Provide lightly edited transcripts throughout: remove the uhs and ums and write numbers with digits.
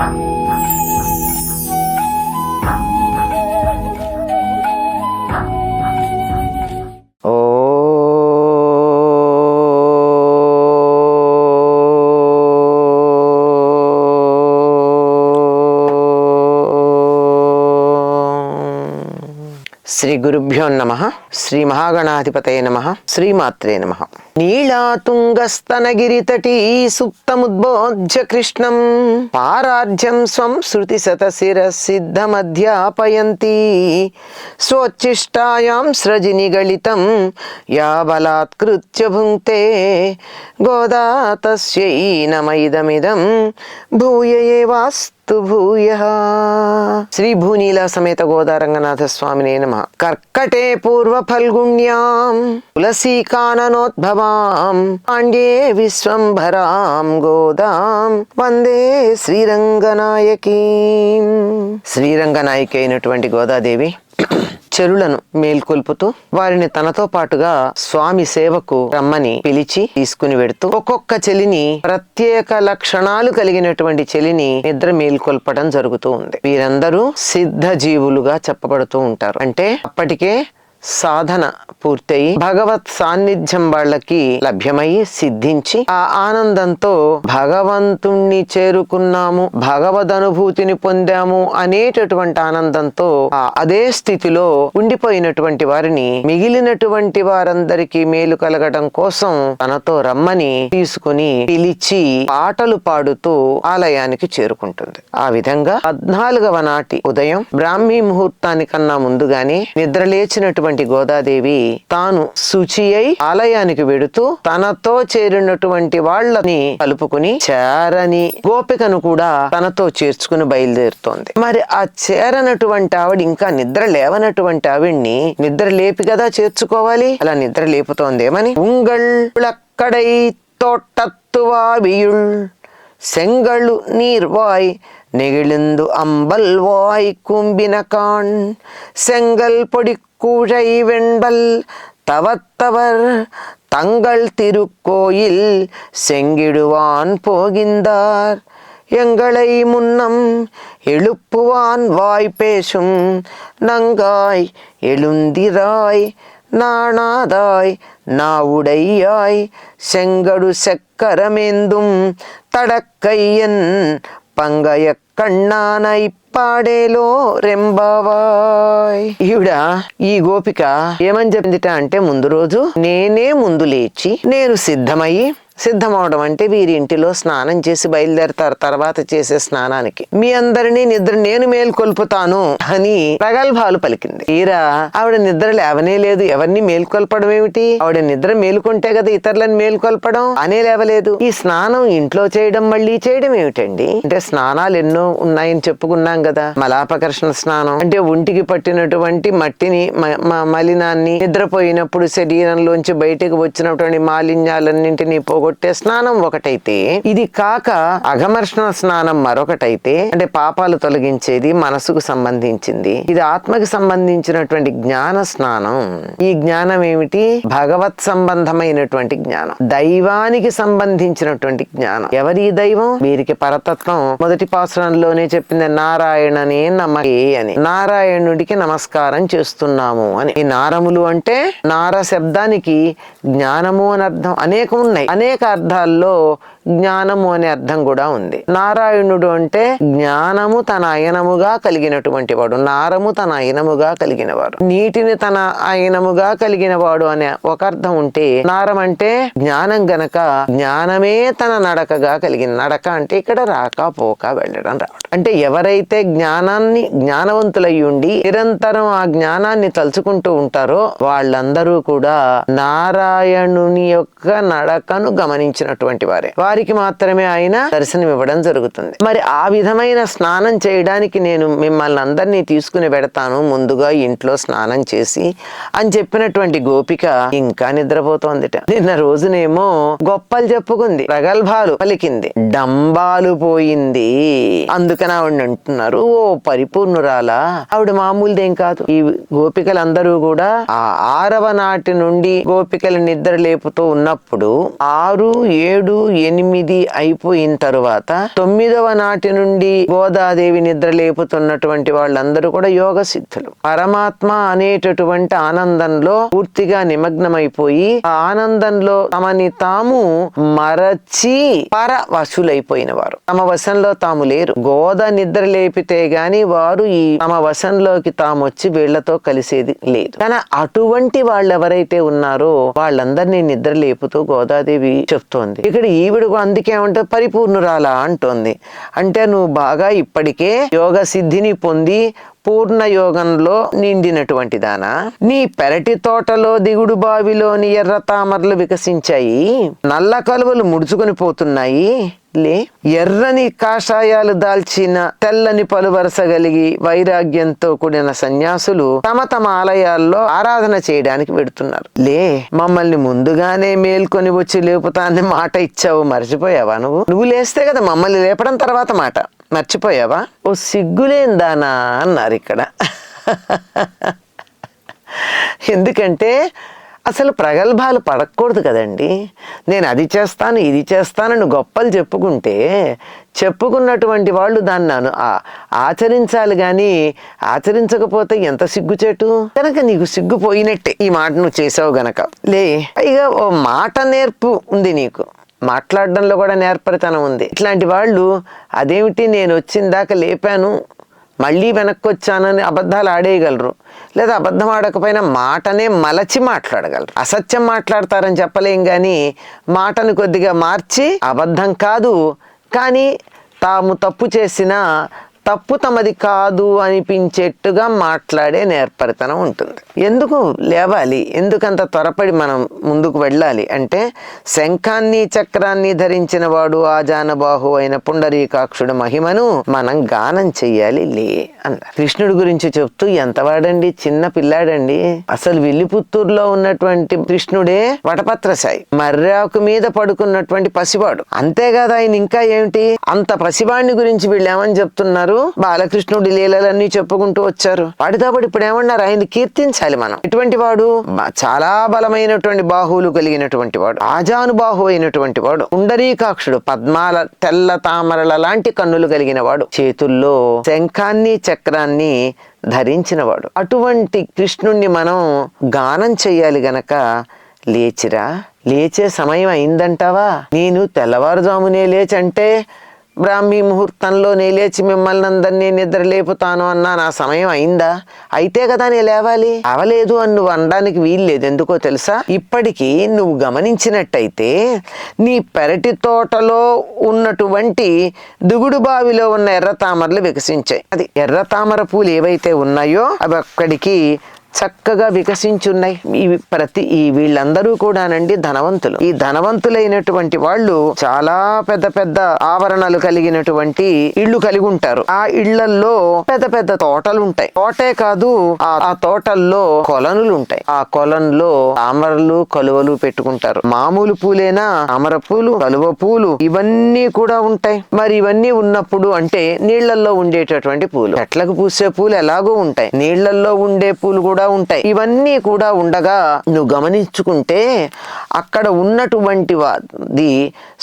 శ్రీ గురుభ్యో నమః. శ్రీ మహాగణాధిపతయే నమః. శ్రీమాత్రే నమః. నీళాతుంగస్తనగిరితటీ సుప్తముద్బోధ్య కృష్ణం పారార్ధ్యం స్వం శృతి శతశిరసిద్ధమధ్యాపయంతి స్వోచ్ఛిష్టాయాం స్రజినిగళితం యా బలాత్కృత్య భుంక్తే గోదా తస్యై నమైదమిదం భూయ ఏవాస్తు భూయః. శ్రీ భూనీలా సమేత గోదా రంగనాథ స్వామినే నమః. కర్కటే పూర్వ ఫల్గుణ్యాం తులసీకాననోద్భవాం పాండ్యే విశ్వంభరాం గోదాం వందే శ్రీరంగనాయకీం. శ్రీరంగనాయకి అయినటువంటి గోదాదేవి చెరులను మేల్కొల్పుతూ వారిని తనతో పాటుగా స్వామి సేవకు రమ్మని పిలిచి తీసుకుని వెడుతూ ఒక్కొక్క చెలిని ప్రత్యేక లక్షణాలు కలిగినటువంటి చెలిని నిద్ర మేల్కొల్పడం జరుగుతూ ఉంది. వీరందరూ సిద్ధ జీవులుగా చెప్పబడుతూ ఉంటారు. అంటే అప్పటికే సాధన పూర్తయి భగవత్ సాన్నిధ్యం వాళ్ళకి లభ్యమై సిద్ధించి ఆ ఆనందంతో భగవంతుణ్ణి చేరుకున్నాము, భగవద్ అనుభూతిని పొందాము అనేటటువంటి ఆనందంతో అదే స్థితిలో ఉండిపోయినటువంటి వారిని మిగిలినటువంటి వారందరికీ మేలు కలగడం కోసం తనతో రమ్మని తీసుకుని పిలిచి పాటలు పాడుతూ ఆలయానికి చేరుకుంటుంది. ఆ విధంగా 14వ నాటి ఉదయం బ్రాహ్మీ ముహూర్తానికన్నా ముందుగానే నిద్రలేచినటువంటి గోదాదేవి తాను శుచి అయి ఆలయానికి వెడుతూ తనతో చేరినటువంటి వాళ్ళని కలుపుకుని చేరని గోపికను కూడా తనతో చేర్చుకుని బయలుదేరుతోంది. మరి ఆ చేరనటువంటి ఆవిడ, ఇంకా నిద్ర లేవనటువంటి ఆవిడ్ని నిద్ర లేపి కదా చేర్చుకోవాలి. అలా నిద్ర లేపుతోంది. ఏమని? ఉంగళక్కడై తోటత్తువావియుళ్ செங்கழு நீர்வாய் நெகிழ்ந்து அம்பல்வாய் கும்பினகான் செங்கல் பொடி கூழை வெண்பல் தவத்தவர் தங்கள் திருக்கோயில் செங்கிடுவான் போகின்றார் எங்களை முன்னம் எழுப்புவான் வாய் பேசும் நங்காய் எழுந்திராய் நாணாதாய் நாவுடையாய் செங்கடு செக்கரமேந்தும் தடக்கையன் பங்கய కన్నానై పాడేలో రెంబావాయ్. ఈవిడ ఈ గోపిక ఏమని చెప్పిందిట అంటే, ముందు రోజు నేనే ముందు లేచి నేను సిద్ధమవడం అంటే వీరి ఇంటిలో స్నానం చేసి బయలుదేరతారు. తర్వాత చేసే స్నానానికి మీ అందరినీ నిద్ర నేను మేల్కొల్పుతాను అని ప్రగల్భాలు పలికింది. తీరా ఆవిడ నిద్ర లేవనే లేదు. ఎవరిని మేల్కొల్పడం ఏమిటి? ఆవిడ నిద్ర మేలుకుంటే కదా ఇతరులను మేల్కొల్పడం. అనే లేవలేదు. ఈ స్నానం ఇంట్లో చేయడం మళ్ళీ చేయడం ఏమిటండి? అంటే స్నానాలు ఎన్నో ఉన్నాయని చెప్పుకున్నాం కదా. మలాపకర్షణ స్నానం అంటే ఒంటికి పట్టినటువంటి మట్టిని మలినాన్ని నిద్రపోయినప్పుడు శరీరంలోంచి బయటకు వచ్చినటువంటి మాలిన్యాలన్నింటినీ పోగొట్టే స్నానం ఒకటైతే, ఇది కాక అఘమర్షణ స్నానం మరొకటైతే, అంటే పాపాలు తొలగించేది, మనసుకు సంబంధించింది. ఇది ఆత్మకి సంబంధించినటువంటి జ్ఞాన స్నానం. ఈ జ్ఞానం ఏమిటి? భగవత్ సంబంధమైనటువంటి జ్ఞానం, దైవానికి సంబంధించినటువంటి జ్ఞానం. ఎవరి దైవం? వీరికి పరతత్వం మొదటి పాసురంలోనే చెప్పింది, నారాయణనే నమకే అని. నారాయణుడికి నమస్కారం చేస్తున్నాము అని. ఈ నారములు అంటే నార శబ్దానికి జ్ఞానము అని అర్థం. అనేకం ఉన్నాయి. అనేక అర్థాల్లో జ్ఞానము అనే అర్థం కూడా ఉంది. నారాయణుడు అంటే జ్ఞానము తన అయనముగా కలిగినటువంటి వాడు, నారము తన అయనముగా కలిగినవాడు, నీటిని తన అయనముగా కలిగిన వాడు అనే ఒక అర్థం ఉంటే, నారం అంటే జ్ఞానం గనక జ్ఞానమే తన నడకగా కలిగిన. నడక అంటే ఇక్కడ రాక పోక వెళ్ళడం రావడం. అంటే ఎవరైతే జ్ఞానాన్ని జ్ఞానవంతులై ఉండి నిరంతరం ఆ జ్ఞానాన్ని తలుచుకుంటూ ఉంటారో వాళ్ళందరూ కూడా నారాయణుని యొక్క నడకను గమనించినటువంటి వారే. వారికి మాత్రమే ఆయన దర్శనం ఇవ్వడం జరుగుతుంది. మరి ఆ విధమైన స్నానం చేయడానికి నేను మిమ్మల్ని అందరినీ తీసుకుని పెడతాను, ముందుగా ఇంట్లో స్నానం చేసి అని చెప్పినటువంటి గోపిక ఇంకా నిద్రపోతోందిట. నిన్న రోజునేమో గొప్పలు చెప్పుకుంది, ప్రగల్భాలు పలికింది, డంబాలు పోయింది. అందుకని ఆవిడ అంటున్నారు, ఓ పరిపూర్ణురాలా. ఆవిడ మామూలుదేం కాదు. ఈ గోపికలందరూ కూడా ఆ 6వ నాటి నుండి గోపికలు నిద్ర లేపుతూ ఉన్నప్పుడు 6, 7, 8 8 అయిపోయిన తరువాత 9వ నాటి నుండి గోదాదేవి నిద్ర లేపుతున్నటువంటి వాళ్ళందరూ కూడా యోగ సిద్ధులు. పరమాత్మ అనేటటువంటి ఆనందంలో పూర్తిగా నిమగ్నమైపోయి ఆ ఆనందంలో తమని తాము మరచి పరవశులైపోయిన వారు. తమ వశంలో తాము లేరు. గోద నిద్ర లేపితే గాని వారు ఈ తమ వశంలోకి తాము వచ్చి వీళ్లతో కలిసేది లేదు. కానీ అటువంటి వాళ్ళు ఎవరైతే ఉన్నారో వాళ్ళందరినీ నిద్ర లేపుతూ గోదాదేవి చెప్తోంది. ఇక్కడ ఈవిడ అందుకేమంటే పరిపూర్ణురాలా అంటోంది. అంటే నువ్వు బాగా ఇప్పటికే యోగ సిద్ధిని పొంది పూర్ణ యోగంలో నిండినటువంటి దానా, నీ పెరటి తోటలో దిగుడు బావిలోని ఎర్ర తామరలు వికసించాయి, నల్ల కలువలు ముడుచుకొని పోతున్నాయి లే. ఎర్రని కాషాయాలు దాల్చిన తెల్లని పలువరస కలిగి వైరాగ్యంతో కూడిన సన్యాసులు తమ తమ ఆలయాల్లో ఆరాధన చేయడానికి పెడుతున్నారు లే. మమ్మల్ని ముందుగానే మేల్కొని వచ్చి లేపుతాన్ని మాట ఇచ్చావు, మర్చిపోయావా? నువ్వు లేస్తే కదా మమ్మల్ని లేపడం తర్వాత మాట, మర్చిపోయావా? ఓ సిగ్గులేందానా అన్నారు ఇక్కడ. ఎందుకంటే అసలు ప్రగల్భాలు పడకూడదు కదండి. నేను అది చేస్తాను ఇది చేస్తానని గొప్పలు చెప్పుకున్నటువంటి వాళ్ళు దాన్ని ఆచరించాలి. కానీ ఆచరించకపోతే ఎంత సిగ్గుచేటు. కనుక నీకు సిగ్గుపోయినట్టే ఈ మాట నువ్వు చేసావు గనక లే. పైగా ఓ మాట నేర్పు ఉంది నీకు, మాట్లాడడంలో కూడా నేర్పరితనం ఉంది. ఇట్లాంటి వాళ్ళు అదేమిటి నేను వచ్చిందాకా లేపాను మళ్ళీ వెనక్కి వచ్చానని అబద్ధాలు ఆడేయగలరు, లేదా అబద్ధం ఆడకపోయినా మాటనే మలచి మాట్లాడగలరు. అసత్యం మాట్లాడతారని చెప్పలేం, కానీ మాటను కొద్దిగా మార్చి అబద్ధం కాదు కానీ తాము తప్పు చేసినా తప్పు తమది కాదు అనిపించేట్టుగా మాట్లాడే నేర్పరితనం ఉంటుంది. ఎందుకు లేవాలి, ఎందుకంత త్వరపడి మనం ముందుకు వెళ్ళాలి అంటే, శంఖాన్ని చక్రాన్ని ధరించిన వాడు ఆజానబాహు అయిన పుండరీకాక్షుడు మహిమను మనం గానం చెయ్యాలి లే అన్నారు. కృష్ణుడి గురించి చెప్తూ ఎంతవాడండి, చిన్న పిల్లాడండి. అసలు విల్లిపుత్తూరులో ఉన్నటువంటి కృష్ణుడే వటపత్రశాయి, మర్రాకు మీద పడుకున్నటువంటి పసివాడు. అంతేకాదు ఆయన ఇంకా ఏమిటి, అంత పసివాడిని గురించి వీళ్ళు ఏమని చెప్తున్నారు, బాలకృష్ణుడి లీలలన్నీ చెప్పుకుంటూ వచ్చారు. వాడితో పాటు ఇప్పుడు ఏమన్నారు, ఆయన కీర్తించాలి మనం. ఇటువంటి వాడు చాలా బలమైనటువంటి బాహువులు కలిగినటువంటి వాడు, ఆజానుబాహు అయినటువంటి వాడు, పుండరీకాక్షుడు, పద్మాల తెల్ల తామరల లాంటి కన్నులు కలిగిన వాడు, చేతుల్లో శంఖాన్ని చక్రాన్ని ధరించిన వాడు. అటువంటి కృష్ణుణ్ణి మనం గానం చెయ్యాలి గనక లేచిరా. లేచే సమయం అయిందంటావా? నేను తెల్లవారుజామునే లేచంటే బ్రాహ్మీ ముహూర్తంలో నేను లేచి మిమ్మల్ని అందరినీ నిద్ర లేపుతాను అన్నా నా సమయం అయిందా? అయితే కదా నేను లేవాలి. అవలేదు అని నువ్వు అనడానికి వీల్లేదు. ఎందుకో తెలుసా, ఇప్పటికీ నువ్వు గమనించినట్టయితే నీ పెరటి తోటలో ఉన్నటువంటి దిగుడు బావిలో ఉన్న ఎర్ర తామరలు వికసించాయి. అది ఎర్ర తామర పూలు ఏవైతే ఉన్నాయో అవి అక్కడికి చక్కగా వికసించున్నాయి. వీళ్ళందరూ కూడానండి ధనవంతులు. ఈ ధనవంతులైనటువంటి వాళ్ళు చాలా పెద్ద పెద్ద ఆవరణలు కలిగినటువంటి ఇళ్ళు కలిగి ఉంటారు. ఆ ఇళ్లల్లో పెద్ద పెద్ద తోటలు ఉంటాయి. తోటే కాదు, ఆ తోటల్లో కొలనులు ఉంటాయి. ఆ కొలంలో తామరలు కలువలు పెట్టుకుంటారు. మామూలు పూలేనా, తామర పూలు, కలువ పూలు ఇవన్నీ కూడా ఉంటాయి. మరి ఇవన్నీ ఉన్నప్పుడు అంటే నీళ్లల్లో ఉండేటటువంటి పూలు, చెట్లకు పూసే పూలు ఎలాగో ఉంటాయి, నీళ్లల్లో ఉండే పూలు కూడా ఉంటాయి. ఇవన్నీ కూడా ఉండగా నువ్వు గమనించుకుంటే అక్కడ ఉన్నటువంటి వాది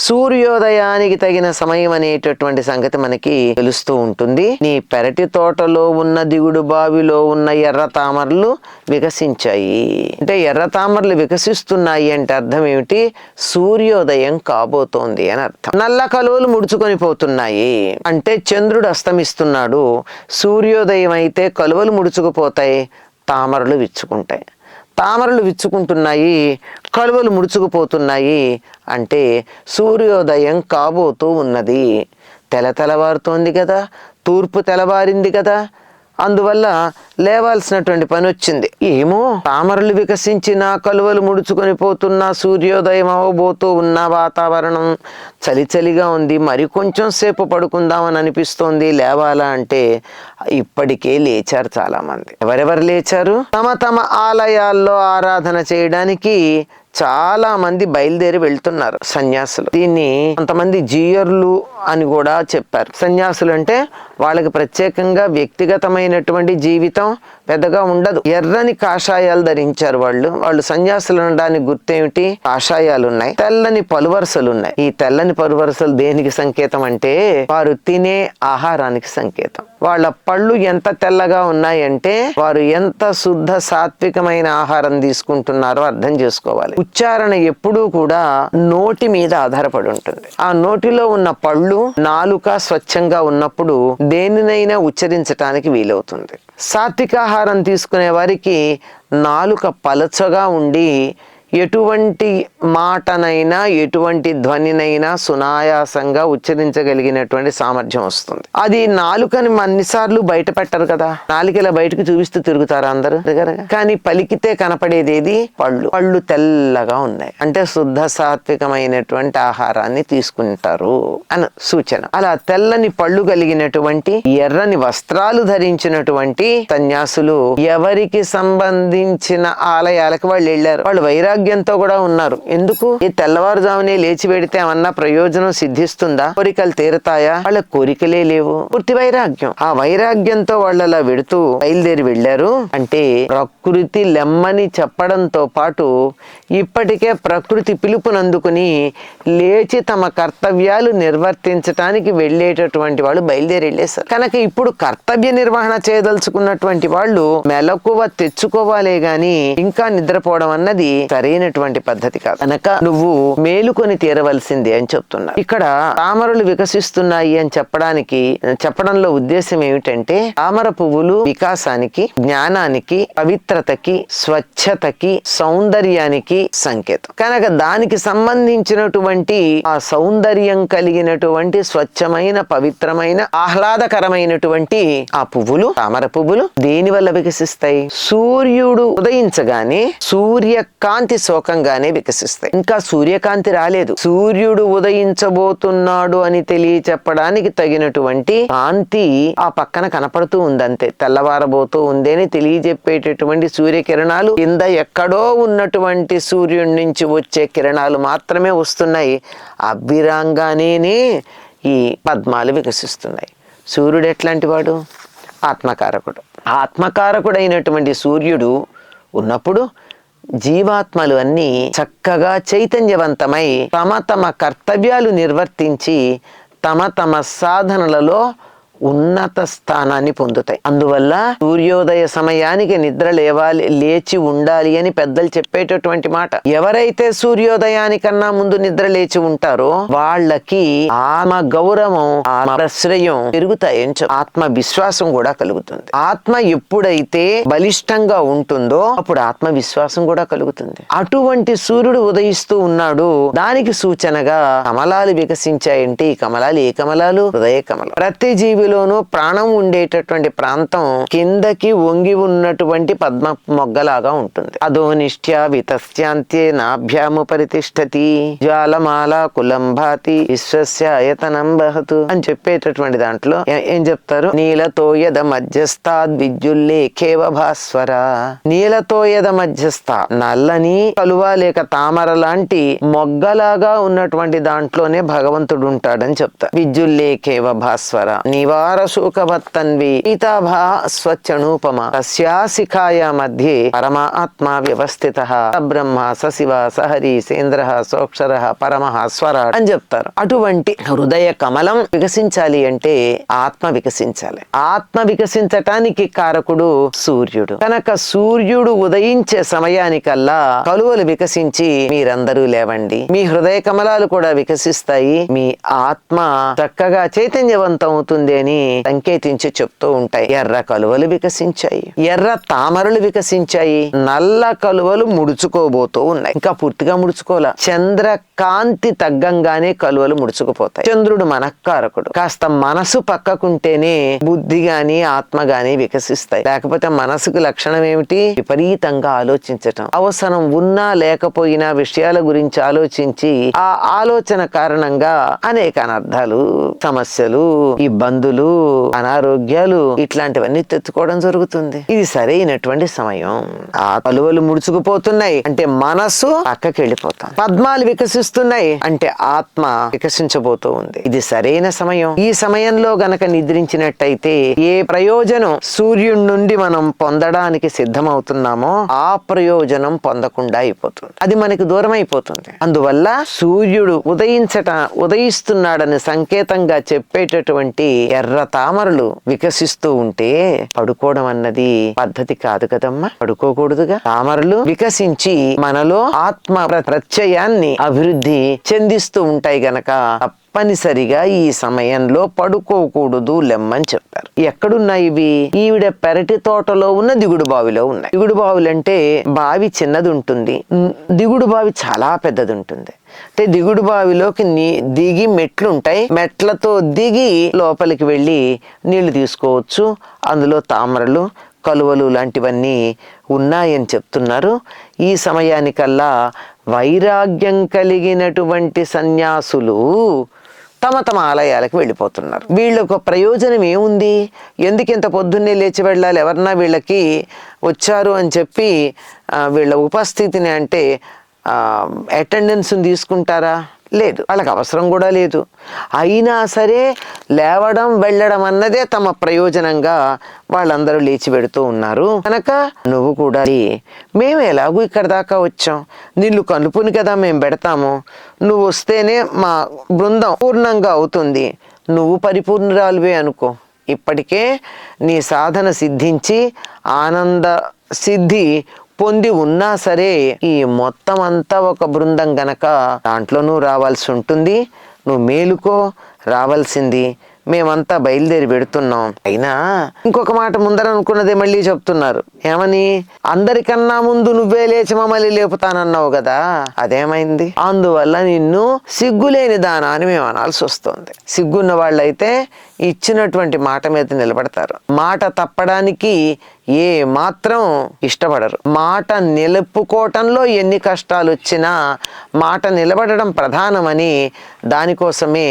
సూర్యోదయానికి తగిన సమయం అనేటటువంటి సంగతి మనకి తెలుస్తూ ఉంటుంది. నీ పెరటి తోటలో ఉన్న దిగుడు బావిలో ఉన్న ఎర్ర తామరలు వికసించాయి. అంటే ఎర్ర తామరలు వికసిస్తున్నాయి అంటే అర్థం ఏమిటి, సూర్యోదయం కాబోతోంది అని అర్థం. నల్ల కలువలు ముడుచుకొని పోతున్నాయి అంటే చంద్రుడు అస్తమిస్తున్నాడు. సూర్యోదయం అయితే కలువలు ముడుచుకుపోతాయి, తామరలు విచ్చుకుంటాయి. తామరలు విచ్చుకుంటున్నాయి, కలువలు ముడుచుకుపోతున్నాయి అంటే సూర్యోదయం కాబోతూ ఉన్నది. తెల్లవారుతోంది కదా, తూర్పు తెల్లవారింది కదా, అందువల్ల లేవాల్సినటువంటి పని వచ్చింది. ఏమో తామరలు వికసించిన కలువలు ముడుచుకొని పోతున్నా, సూర్యోదయం అవ్వబోతూ ఉన్న వాతావరణం చలిగా ఉంది, మరి కొంచెం సేపు పడుకుందామని అనిపిస్తోంది. లేవాలా అంటే ఇప్పటికే లేచారు చాలా మంది. ఎవరెవరు లేచారు? తమ తమ ఆలయాల్లో ఆరాధన చేయడానికి చాలా మంది బయలుదేరి వెళ్తున్నారు సన్యాసులు. దీన్ని కొంతమంది జీయర్లు అని కూడా చెప్పారు. సన్యాసులు అంటే వాళ్ళకి ప్రత్యేకంగా వ్యక్తిగతమైనటువంటి జీవితం పెద్దగా ఉండదు. ఎర్రని కాషాయాలు ధరించారు వాళ్ళు సన్యాసులు అనడానికి గుర్తేమిటి? కాషాయాలు ఉన్నాయి, తెల్లని పలువరసలు ఉన్నాయి. ఈ తెల్లని పలువరసలు దేనికి సంకేతం అంటే వారు తినే ఆహారానికి సంకేతం. వాళ్ళ పళ్ళు ఎంత తెల్లగా ఉన్నాయంటే వారు ఎంత శుద్ధ సాత్వికమైన ఆహారం తీసుకుంటున్నారో అర్థం చేసుకోవాలి. ఉచ్చారణ ఎప్పుడూ కూడా నోటి మీద ఆధారపడి ఉంటుంది. ఆ నోటిలో ఉన్న పళ్ళు, నాలుక స్వచ్ఛంగా ఉన్నప్పుడు దేనినైనా ఉచ్చరించటానికి వీలవుతుంది. సాత్వికాహారం తీసుకునే వారికి నాలుక పలచగా ఉండి ఎటువంటి మాటనైనా ఎటువంటి ధ్వనినైనా సునాయాసంగా ఉచ్చరించగలిగినటువంటి సామర్థ్యం వస్తుంది. అది నాలుకని అన్నిసార్లు బయట పెట్టరు కదా, నాలుకలా బయటకు చూపిస్తూ తిరుగుతారు అందరూ. కానీ పలికితే కనపడేది పళ్ళు తెల్లగా ఉన్నాయి అంటే శుద్ధ సాత్వికమైనటువంటి ఆహారాన్ని తీసుకుంటారు అని సూచన. అలా తెల్లని పళ్ళు కలిగినటువంటి ఎర్రని వస్త్రాలు ధరించినటువంటి సన్యాసులు ఎవరికి సంబంధించిన ఆలయాలకు వాళ్ళు వెళ్ళారు. వాళ్ళు వైరాగ్యంతో కూడా ఉన్నారు. ఎందుకు? ఈ తెల్లవారుజామునే లేచి పెడితే ఏమన్నా ప్రయోజనం సిద్ధిస్తుందా? కోరికలు తీరతాయా? వాళ్ళ కోరికలే లేవు, పూర్తి వైరాగ్యం. ఆ వైరాగ్యంతో వాళ్ళు అలా వెడుతూ బయలుదేరి వెళ్ళారు. అంటే ప్రకృతి లెమ్మని చెప్పడంతో పాటు ఇప్పటికే ప్రకృతి పిలుపునందుకుని లేచి తమ కర్తవ్యాలు నిర్వర్తించటానికి వెళ్ళేటటువంటి వాళ్ళు బయలుదేరి వెళ్ళేశారు. కనుక ఇప్పుడు కర్తవ్య నిర్వహణ చేయదలుచుకున్నటువంటి వాళ్ళు మెలకువ తెచ్చుకోవాలే గాని ఇంకా నిద్రపోవడం అన్నది సరైనటువంటి పద్ధతి కాదు. కనుక నువ్వు మేలుకొని తీరవలసింది అని చెప్తున్నా. ఇక్కడ తామరలు వికసిస్తున్నాయి అని చెప్పడంలో ఉద్దేశం ఏమిటంటే తామర పువ్వులు వికాసానికి, జ్ఞానానికి, పవిత్రతకి, స్వచ్ఛతకి, సౌందర్యానికి సంకేతం. కనుక దానికి సంబంధించినటువంటి ఆ సౌందర్యం కలిగినటువంటి స్వచ్ఛమైన, పవిత్రమైన, ఆహ్లాదకరమైనటువంటి ఆ పువ్వులు, తామర పువ్వులు దేని వల్ల వికసిస్తాయి? సూర్యుడు ఉదయించగానే సూర్యకాంతి శోకంగానే వికసిస్తాయి. ఇంకా సూర్యకాంతి రాలేదు, సూర్యుడు ఉదయించబోతున్నాడు అని తెలియచెప్పడానికి తగినటువంటి కాంతి ఆ పక్కన కనపడుతూ ఉందంతే. తెల్లవారబోతూ ఉంది అని తెలియజెప్పేటటువంటి సూర్యకిరణాలు కింద ఎక్కడో ఉన్నటువంటి సూర్యుడి నుంచి వచ్చే కిరణాలు మాత్రమే వస్తున్నాయి. అభిరాంగానే ఈ పద్మాలు వికసిస్తున్నాయి. సూర్యుడు ఎట్లాంటి వాడు? ఆత్మకారకుడు. ఆత్మకారకుడైనటువంటి సూర్యుడు ఉన్నప్పుడు జీవాత్మలు అన్నీ చక్కగా చైతన్యవంతమై తమ కర్తవ్యాలు నిర్వర్తించి తమ సాధనలలో ఉన్నత స్థానాన్ని పొందుతాయి. అందువల్ల సూర్యోదయ సమయానికి నిద్ర లేచి ఉండాలి అని పెద్దలు చెప్పేటటువంటి మాట. ఎవరైతే సూర్యోదయానికన్నా ముందు నిద్ర లేచి ఉంటారో వాళ్ళకి ఆత్మ గౌరవం, ఆత్మశ్రయం పెరుగుతాయని ఆత్మ విశ్వాసం కూడా కలుగుతుంది. ఆత్మ ఎప్పుడైతే బలిష్టంగా ఉంటుందో అప్పుడు ఆత్మ విశ్వాసం కూడా కలుగుతుంది. అటువంటి సూర్యుడు ఉదయిస్తూ ఉన్నాడు. దానికి సూచనగా కమలాలు వికసించాయంటే ఈ కమలాలు ఏ కమలాలు? హృదయ కమలం. ప్రతి జీవి ప్రాణం ఉండేటటువంటి ప్రాంతం కిందకి వంగి ఉన్నటువంటి పద్మ మొగ్గలాగా ఉంటుంది. అధోనిష్ట్యా వితస్యాంత్యే నాభ్యాము పరితిష్టతి జ్వాలమాల కులంభాతి విశ్వస్యాయతనం బహతు అని చెప్పేటటువంటి దాంట్లో ఏం చెప్తారు? నీలతోయద మధ్యస్థాద్ విద్యుల్లేఖేవ భాస్వర. నీలతోయద మధ్యస్థ నల్లని కలువ లేక తామర లాంటి మొగ్గలాగా ఉన్నటువంటి దాంట్లోనే భగవంతుడు ఉంటాడని చెప్తారు. విద్యుల్లేఖేవ భాస్వర నివారశోకవత్తన్వి పీతాభా స్వచ్ఛనూపమ తస్యాశిఖాయ మధ్యే పరమాత్మా వ్యవస్థితః బ్రహ్మ సశివ సహరి సేంద్ర సోక్షర పరమః స్వర అని చెప్తారు. అటువంటి హృదయ కమలం వికసించాలి అంటే ఆత్మ వికసించాలి. ఆత్మ వికసించటానికి కారకుడు సూర్యుడు. కనుక సూర్యుడు ఉదయించే సమయానికల్లా కలువలు వికసించి మీరందరూ లేవండి, మీ హృదయ కమలాలు కూడా వికసిస్తాయి, మీ ఆత్మ చక్కగా చైతన్యవంతం అవుతుంది అని సంకేతించి చెప్తూ ఉంటాయి. ఎర్ర కలువలు వికసించాయి, ఎర్ర తామరలు వికసించాయి, నల్ల కలువలు ముడుచుకోబోతూ ఉన్నాయి. ఇంకా పూర్తిగా ముడుచుకోలే. చంద్రకాంతి తగ్గంగానే కలువలు ముడుచుకుపోతాయి. చంద్రుడు మనఃకారకుడు. కాస్త మనసు పక్కకుంటేనే బుద్ధి గాని ఆత్మ గాని వికసిస్తాయి. లేకపోతే మనసుకు లక్షణం ఏమిటి? విపరీతంగా ఆలోచించటం. అవసరం ఉన్నా లేకపోయినా విషయాల గురించి ఆలోచించి ఆ ఆలోచన కారణంగా అనేక అనర్థాలు, సమస్యలు, ఇబ్బందులు రోగాలు, అనారోగ్యాలు ఇట్లాంటివన్నీ తెచ్చుకోవడం జరుగుతుంది. ఇది సరైనటువంటి సమయం. ఆ కలువలు ముడుచుకుపోతున్నాయి అంటే మనస్సు పక్కకి వెళ్ళిపోతాం. పద్మాలు వికసిస్తున్నాయి అంటే ఆత్మ వికసించబోతూ ఉంది. ఇది సరైన సమయం. ఈ సమయంలో గనక నిద్రించినట్టయితే ఏ ప్రయోజనం సూర్యుడి నుండి మనం పొందడానికి సిద్ధమవుతున్నామో ఆ ప్రయోజనం పొందకుండా అయిపోతుంది. అది మనకి దూరం అయిపోతుంది. అందువల్ల సూర్యుడు ఉదయిస్తున్నాడని సంకేతంగా చెప్పేటటువంటి ఎర్ర తామరలు వికసిస్తూ ఉంటే పడుకోవడం అన్నది పద్ధతి కాదు కదమ్మా. పడుకోకూడదుగా. తామరలు వికసించి మనలో ఆత్మ ప్రత్యయాన్ని అభివృద్ధి చెందిస్తూ ఉంటాయి గనక తప్పనిసరిగా ఈ సమయంలో పడుకోకూడదు లెమ్మని చెప్పారు. ఎక్కడున్నాయి ఇవి? ఈవిడ పెరటి తోటలో ఉన్న దిగుడు బావిలో ఉన్నాయి. దిగుడు బావులు అంటే బావి చిన్నది ఉంటుంది, దిగుడు బావి చాలా పెద్దది ఉంటుంది. అంటే దిగుడు బావిలోకి దిగి మెట్లు ఉంటాయి, మెట్లతో దిగి లోపలికి వెళ్ళి నీళ్లు తీసుకోవచ్చు. అందులో తామరలు, కలువలు లాంటివన్నీ ఉన్నాయని చెప్తున్నారు. ఈ సమయానికల్లా వైరాగ్యం కలిగినటువంటి సన్యాసులు తమ తమ ఆలయాలకు వెళ్ళిపోతున్నారు. వీళ్ళకు ప్రయోజనం ఏముంది? ఎందుకు ఇంత పొద్దున్నే లేచి వెళ్ళాలి? ఎవరన్నా వీళ్ళకి వచ్చారు అని చెప్పి వీళ్ళ ఉపస్థితిని అంటే అటెండెన్స్ని తీసుకుంటారా? లేదు, వాళ్ళకి అవసరం కూడా లేదు. అయినా సరే లేవడం వెళ్ళడం అన్నదే తమ ప్రయోజనంగా వాళ్ళందరూ లేచి పెడుతూ ఉన్నారు. కనుక నువ్వు కూడా మేము ఎలాగూ ఇక్కడ దాకా వచ్చాం, నీళ్ళు కలుపుని కదా మేము పెడతాము, నువ్వు వస్తేనే మా బృందం పూర్ణంగా అవుతుంది, నువ్వు పరిపూర్ణురాలువే అనుకో. ఇప్పటికే నీ సాధన సిద్ధించి ఆనంద సిద్ధి పొంది ఉన్నా సరే ఈ మొత్తం అంతా ఒక బృందం గనక దాంట్లో నువ్వు రావాల్సి ఉంటుంది. నువ్వు మేలుకో, రావాల్సింది. మేమంతా బయలుదేరి పెడుతున్నాం. అయినా ఇంకొక మాట ముందర అనుకున్నదే మళ్ళీ చెప్తున్నారు. ఏమని? అందరికన్నా ముందు నువ్వే లేచి మమ్మల్ని లేపుతానన్నావు కదా, అదేమైంది? అందువల్ల నిన్ను సిగ్గులేని దానా అని మేము అనాల్సి వస్తుంది. సిగ్గున్న వాళ్ళైతే ఇచ్చినటువంటి మాట మీద నిలబడతారు. మాట తప్పడానికి ఏ మాత్రం ఇష్టపడరు. మాట నిలుపుకోవటంలో ఎన్ని కష్టాలు వచ్చినా మాట నిలబడడం ప్రధానమని దానికోసమే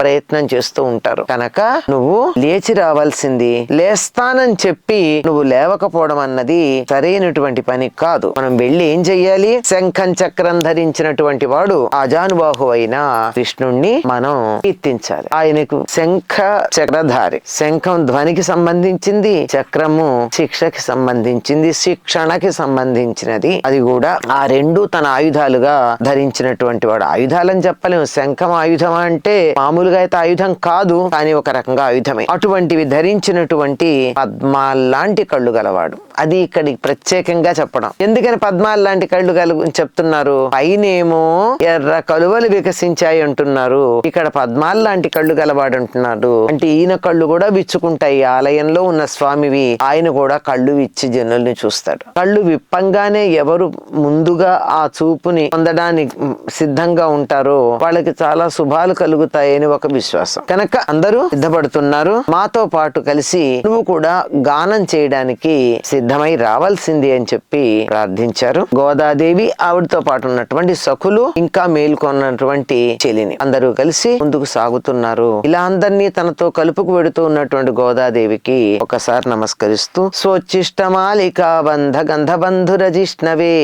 ప్రయత్నం చేస్తూ ఉంటారు. కనుక నువ్వు లేచి రావాల్సింది. లేస్తానని చెప్పి నువ్వు లేవకపోవడం అన్నది సరైనటువంటి పని కాదు. మనం వెళ్ళి ఏం చెయ్యాలి? శంఖం చక్రం ధరించినటువంటి వాడు ఆజానుబాహు అయిన కృష్ణుణ్ణి మనం కీర్తించాలి. ఆయనకు శంఖ చక్రధారి. శంఖం ధ్వనికి సంబంధించింది, చక్రము శిక్షకి సంబంధించింది, శిక్షణకి సంబంధించినది. అది కూడా ఆ రెండు తన ఆయుధాలుగా ధరించినటువంటి వాడు. ఆయుధాలని చెప్పలేము. శంఖం ఆయుధం అంటే మామూలుగా అయితే ఆయుధం కాదు, కానీ ఒక రకంగా ఆయుధమే. అటువంటివి ధరించినటువంటి పద్మాల్లాంటి కళ్ళు గలవాడు. అది ఇక్కడికి ప్రత్యేకంగా చెప్పడం. ఎందుకని పద్మాల్లాంటి కళ్ళు చెప్తున్నారు? పైనేమో ఎర్ర కలువలు వికసించాయి అంటున్నారు, ఇక్కడ పద్మాల్లాంటి కళ్ళు గలవాడు అంటున్నారు. అంటే ఈయన కళ్ళు కూడా విచ్చుకుంటాయి. ఆలయంలో ఉన్న స్వామివి ఆయన కూడా కళ్ళు విచ్చి జనుల్ని చూస్తాడు. కళ్ళు విప్పంగానే ఎవరు ముందుగా ఆ చూపుని పొందడానికి సిద్ధంగా ఉంటారో వాళ్ళకి చాలా శుభాలు కలుగుతాయని ఒక విశ్వాసం. కనుక అందరూ సిద్ధపడుతున్నారు. మాతో పాటు కలిసి నువ్వు కూడా గానం చేయడానికి సిద్ధమై రావాల్సింది అని చెప్పి ప్రార్థించారు. గోదాదేవి, ఆవిడతో పాటు ఉన్నటువంటి సఖులు, ఇంకా మేల్కొన్నటువంటి చెలిని అందరూ కలిసి ముందుకు సాగుతున్నారు. ఇలా అందరినీ తనతో కలుపుకు వెడుతూ ఉన్నటువంటి గోదాదేవికి ఒకసారి నమస్కరిస్తూ స్వోచ్చిష్టమాలికా బంధ గంధబంధురజిష్ణవే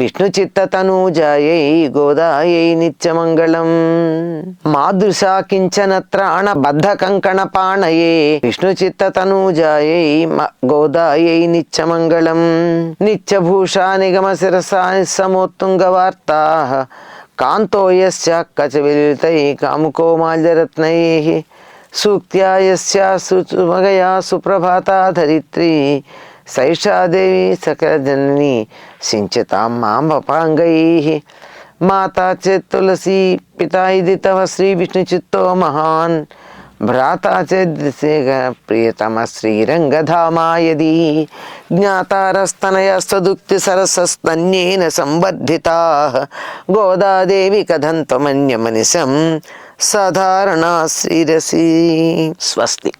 విష్ణు చిత్త తనూజాయై గోదాయై నిత్యమంగళం మాదృశా కించన త్రాణ బద్ధ కంకణ పాణయే విష్ణు చిత్త తనూజాయై గోదాయై నిత్యమంగళం నిత్యభూషా నిగమ శిరసా సమోత్తుంగ వార్తా కాంతో యస్య కచవిలితై కాముకోమాల్యరత్నైః సూక్త్యా యస్యా సుమగయా సుప్రభాతా ధరిత్రీ సైషా దేవి సకల జనని సించతాం మాం వపాంగైః మాతా చేత్ తులసీ పితా ఇది తవ శ్రీ విష్ణు చిత్తో మహాన్ భ్రాతా చేద్ ప్రియతమ శ్రీరంగధామాయది జ్ఞాతారస్తనయస్తదుక్తి సరసస్తన్యేన సంవర్ధితాః గోదాదేవి కథంత్వమన్యమనిశం సాధారణా శ్రీరసి. స్వస్తి.